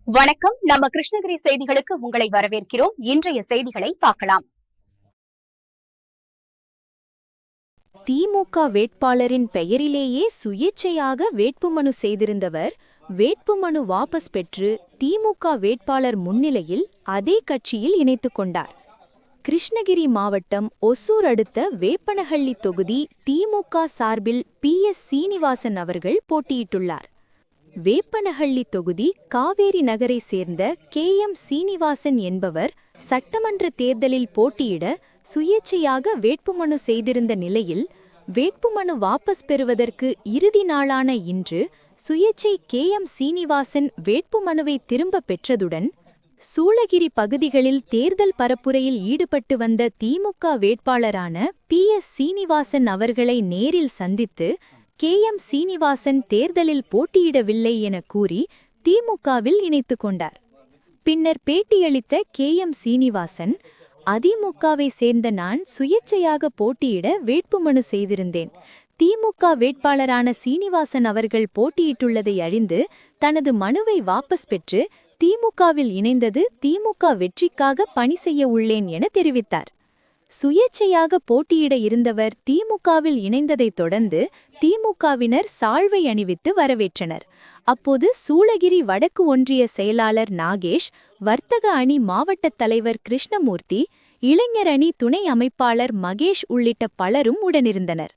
வணக்கம். நம்ம கிருஷ்ணகிரி செய்திகளுக்கு உங்களை வரவேற்கிறோம். இன்றைய செய்திகளை பார்க்கலாம். திமுக வேட்பாளரின் பெயரிலேயே சுயேச்சையாக வேட்புமனு செய்திருந்தவர் வேட்புமனு வாபஸ் பெற்று திமுக வேட்பாளர் முன்னிலையில் அதே கட்சியில் இணைத்துக் கொண்டார். கிருஷ்ணகிரி மாவட்டம் ஒசூர் அடுத்த வேப்பனஹள்ளி தொகுதி திமுக சார்பில் PS சீனிவாசன் அவர்கள் போட்டியிட்டுள்ளார். வேப்பனஹள்ளி தொகுதி காவேரி நகரை சேர்ந்த KM சீனிவாசன் என்பவர் சட்டமன்ற தேர்தலில் போட்டியிட சுயேச்சையாக வேட்புமனு செய்திருந்த நிலையில் வேட்புமனு வாபஸ் பெறுவதற்கு இறுதி நாளான இன்று சுயேச்சை KM சீனிவாசன் வேட்புமனுவை திரும்ப பெற்றதுடன் சூளகிரி பகுதிகளில் தேர்தல் பரப்புரையில் ஈடுபட்டு வந்த திமுக வேட்பாளரான PS சீனிவாசன் அவர்களை நேரில் சந்தித்து KM சீனிவாசன் தேர்தலில் போட்டியிடவில்லை என கூறி திமுகவில் இணைத்துக் கொண்டார். பின்னர் பேட்டியளித்த KM சீனிவாசன், அதிமுகவை சேர்ந்த நான் சுயேச்சையாக போட்டியிட வேட்புமனு செய்திருந்தேன். திமுக வேட்பாளரான சீனிவாசன் அவர்கள் போட்டியிட்டுள்ளதை அறிந்து தனது மனுவை வாபஸ் பெற்று திமுகவில் இணைந்தது திமுக வெற்றிக்காக பணி செய்ய உள்ளேன் என தெரிவித்தார். சுயேச்சையாக போட்டியிட இருந்தவர் திமுகவில் இணைந்ததைத் தொடர்ந்து திமுகவினர் சால்வை அணிவித்து வரவேற்றனர். அப்போது சூளகிரி வடக்கு ஒன்றிய செயலாளர் நாகேஷ், வர்த்தக அணி மாவட்டத் தலைவர் கிருஷ்ணமூர்த்தி, இளைஞர் அணி துணை அமைப்பாளர் மகேஷ் உள்ளிட்ட பலரும் உடனிருந்தனர்.